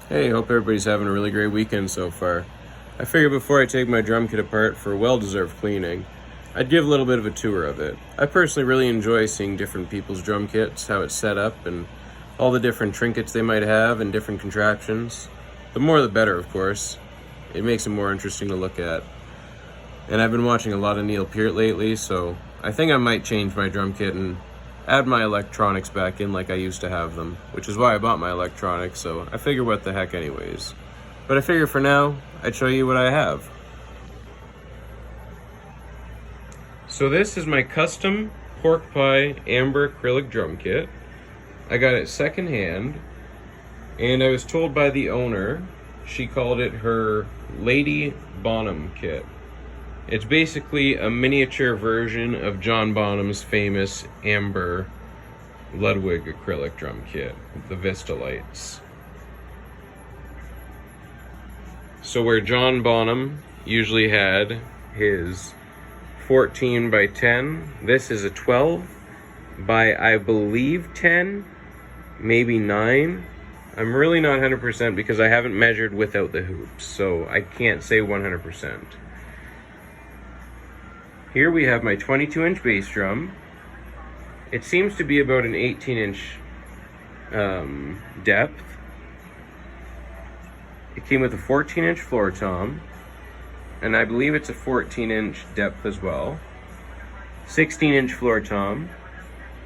Hey, hope everybody's having a really great weekend so far. I figured before I take my drum kit apart for well-deserved cleaning, I'd give a little bit of a tour of it. I personally really enjoy seeing different people's drum kits, how it's set up, and all the different trinkets they might have and different contraptions. The more the better, of course. It makes it more interesting to look at. And I've been watching a lot of Neil Peart lately, so I think I might change my drum kit and add my electronics back in like I used to have them, which is why I bought my electronics, so I figure what the heck anyways. But I figure for now, I'd show you what I have. So this is my custom Pork Pie Amber Acrylic drum kit. I got it secondhand, and I was told by the owner, she called it her Lady Bonham kit. It's basically a miniature version of John Bonham's famous Amber Ludwig acrylic drum kit, the Vista lights. So where John Bonham usually had his 14 by 10, this is a 12 by, I believe, 10, maybe 9. I'm really not 100% because I haven't measured without the hoops, so I can't say 100%. Here we have my 22-inch bass drum. It seems to be about an 18-inch depth. It came with a 14-inch floor tom, and I believe it's a 14-inch depth as well. 16-inch floor tom,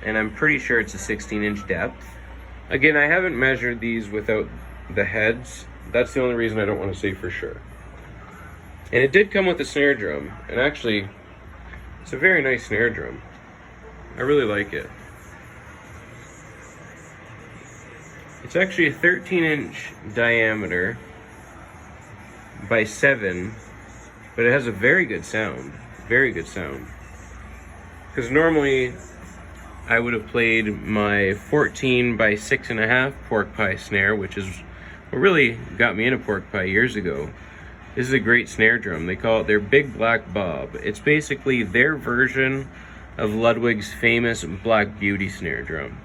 and I'm pretty sure it's a 16-inch depth. Again, I haven't measured these without the heads. That's the only reason I don't want to say for sure. And it did come with a snare drum, and actually, it's a very nice snare drum. I really like it. It's actually a 13-inch diameter by 7, but it has a very good sound. Very good sound. Because normally I would have played my 14 by 6.5 pork pie snare, which is what really got me into pork pie years ago. This is a great snare drum. They call it their Big Black Bob. It's basically their version of Ludwig's famous Black Beauty snare drum.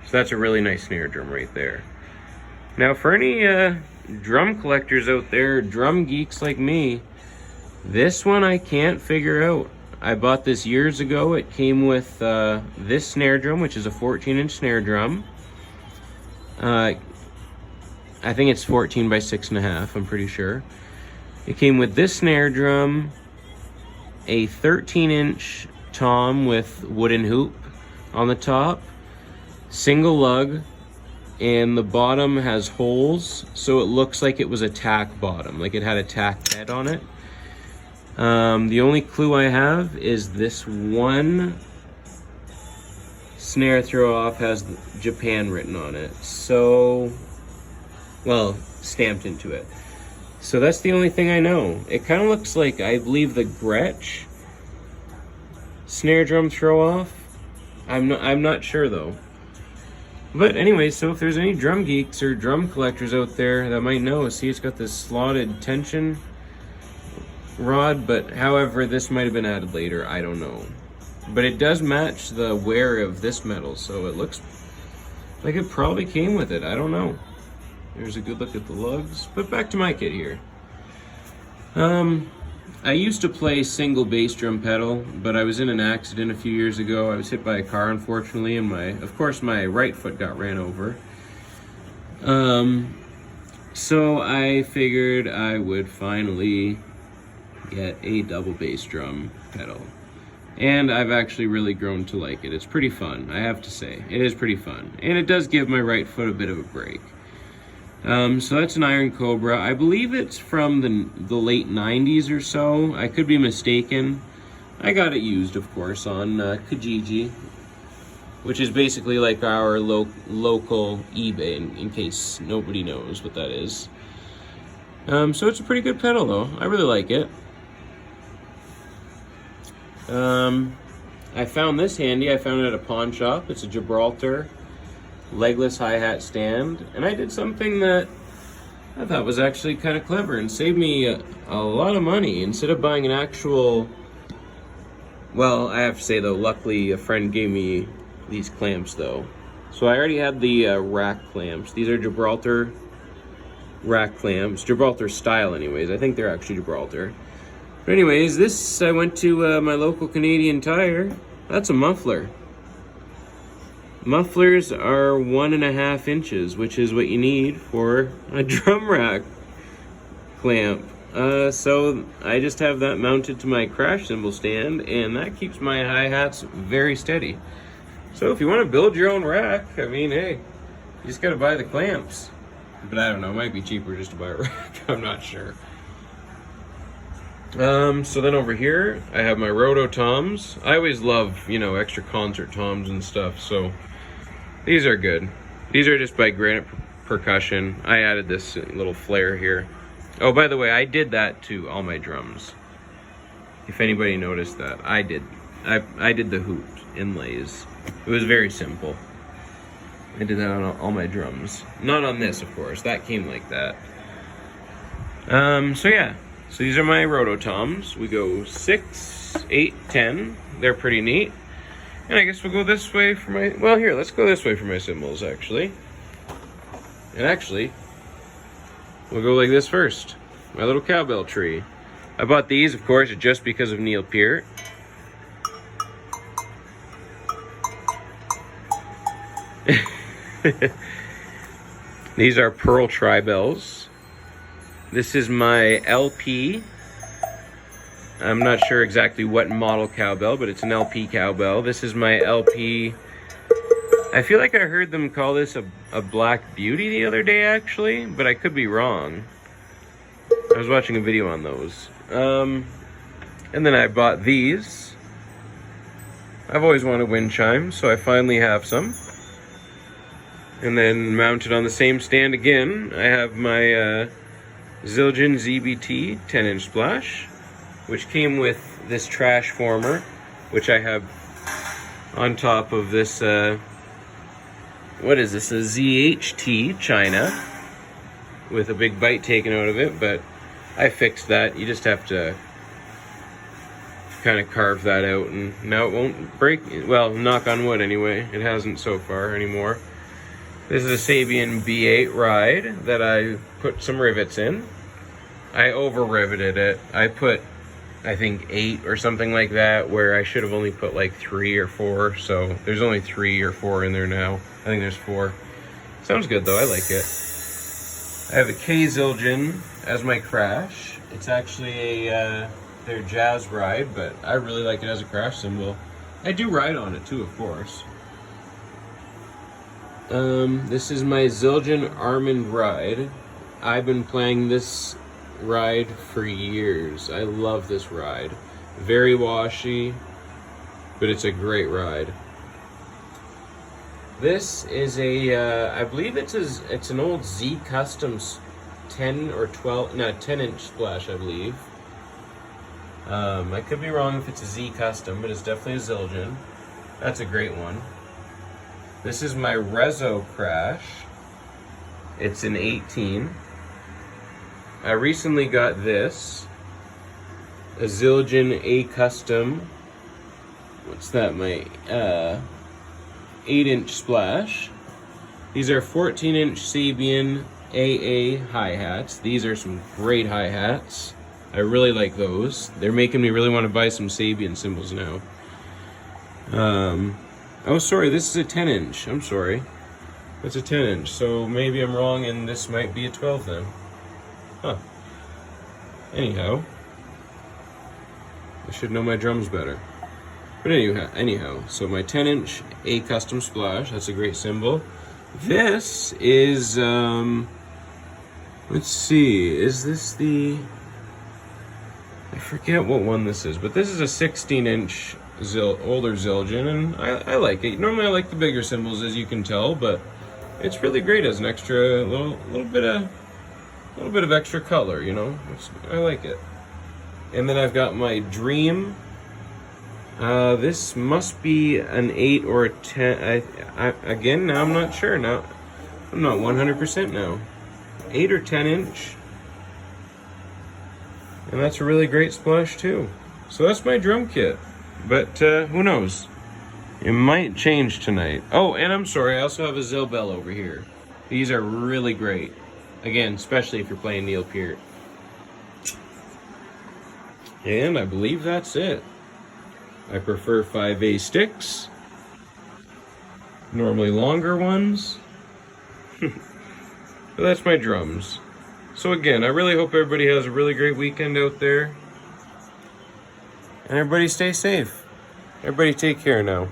So that's a really nice snare drum right there. Now for any drum collectors out there, drum geeks like me, this one I can't figure out. I bought this years ago. It came with this snare drum, which is a 14-inch snare drum. I think it's 14 by 6.5, I'm pretty sure. It came with this snare drum, a 13-inch tom with wooden hoop on the top, single lug, and the bottom has holes, so it looks like it was a tack bottom, like it had a tack head on it. The only clue I have is this one snare throw off has Japan written on it, so, well, stamped into it. So that's the only thing I know. It kind of looks like, I believe, the Gretsch snare drum throw off. I'm not sure though. But anyway, so if there's any drum geeks or drum collectors out there that might know, see it's got this slotted tension rod, but however this might have been added later, I don't know. But it does match the wear of this metal, so it looks like it probably came with it. I don't know. There's a good look at the lugs. But back to my kit here. I used to play single bass drum pedal, but I was in an accident a few years ago. I was hit by a car, unfortunately, and of course my right foot got ran over. So I figured I would finally get a double bass drum pedal. And I've actually really grown to like it. It's pretty fun, I have to say. It is pretty fun. And it does give my right foot a bit of a break. So that's an Iron Cobra. I believe it's from the late 90s or so. I could be mistaken. I got it used, of course, on Kijiji, which is basically like our local eBay, in case nobody knows what that is. So it's a pretty good pedal, though. I really like it. I found this handy. I found it at a pawn shop. It's a Gibraltar legless hi-hat stand, and I did something that I thought was actually kind of clever and saved me a lot of money. Instead of buying an actual, well, I have to say though, luckily a friend gave me these clamps though. So I already had the rack clamps. These are Gibraltar rack clamps, Gibraltar style anyways. I think they're actually Gibraltar. But anyways, this, I went to my local Canadian Tire. That's a muffler. Mufflers are 1.5 inches, which is what you need for a drum rack clamp. So I just have that mounted to my crash cymbal stand, and that keeps my hi-hats very steady. So if you want to build your own rack, I mean, hey, you just gotta buy the clamps. But I don't know, it might be cheaper just to buy a rack. I'm not sure. So then over here, I have my Rototoms. I always love, you know, extra concert toms and stuff, so these are good. These are just by Granite Percussion. I added this little flare here. Oh, by the way, I did that to all my drums. If anybody noticed that, I did the hoot inlays. It was very simple. I did that on all my drums. Not on this, of course. That came like that. So yeah. So these are my Rototoms. We go 6, 8, 10. They're pretty neat. And I guess we'll go this way for my... Well, here, let's go this way for my cymbals, actually. And actually, we'll go like this first. My little cowbell tree. I bought these, of course, just because of Neil Peart. These are Pearl Tri-Bells. This is my LP. I'm not sure exactly what model cowbell, but it's an LP cowbell. This is my LP. I feel like I heard them call this a Black Beauty the other day, actually, but I could be wrong. I was watching a video on those. And then I bought these. I've always wanted wind chimes, so I finally have some. And then mounted on the same stand again, I have my Zildjian ZBT 10-inch splash, which came with this trash former, which I have on top of this, what is this, a ZHT China, with a big bite taken out of it, but I fixed that. You just have to kind of carve that out, and now it won't break. Well, knock on wood anyway, it hasn't so far anymore. This is a Sabian B8 ride that I put some rivets in. I over riveted it. I put, I think, 8 or something like that, where I should have only put like 3 or 4. So there's only 3 or 4 in there now. I think there's 4. Sounds good though, I like it. I have a K Zildjian as my crash. It's actually a their jazz ride, but I really like it as a crash cymbal. I do ride on it too, of course. This is my Zildjian Armand ride. I've been playing this ride for years. I love this ride. Very washy, but it's a great ride. This is a, I believe it's an old Z Customs 10 or 12, no, 10-inch splash, I believe. I could be wrong if it's a Z Custom, but it's definitely a Zildjian. That's a great one. This is my Rezo crash. It's an 18. I recently got this, a Zildjian A Custom. What's that? My 8-inch splash. These are 14-inch Sabian AA hi-hats. These are some great hi-hats. I really like those. They're making me really want to buy some Sabian cymbals now. Oh, sorry, this is a 10-inch. I'm sorry. It's a 10-inch, so maybe I'm wrong and this might be a 12 then. Huh. Anyhow. I should know my drums better. But anyhow, so my 10-inch A Custom Splash, that's a great cymbal. This is, let's see, is this the... I forget what one this is, but this is a 16-inch older Zildjian, and I like it. Normally I like the bigger cymbals, as you can tell, but it's really great as an extra little bit of extra color, you know. I like it. And then I've got my Dream. This must be an 8 or a 10. Again, now I'm not sure. Now I'm not 100% now. 8 or 10-inch. And that's a really great splash too. So that's my drum kit. But who knows? It might change tonight. Oh, and I'm sorry, I also have a Zil bell over here. These are really great. Again, especially if you're playing Neil Peart. And I believe that's it. I prefer 5A sticks. Normally longer ones. But that's my drums. So again, I really hope everybody has a really great weekend out there. And everybody stay safe. Everybody take care now.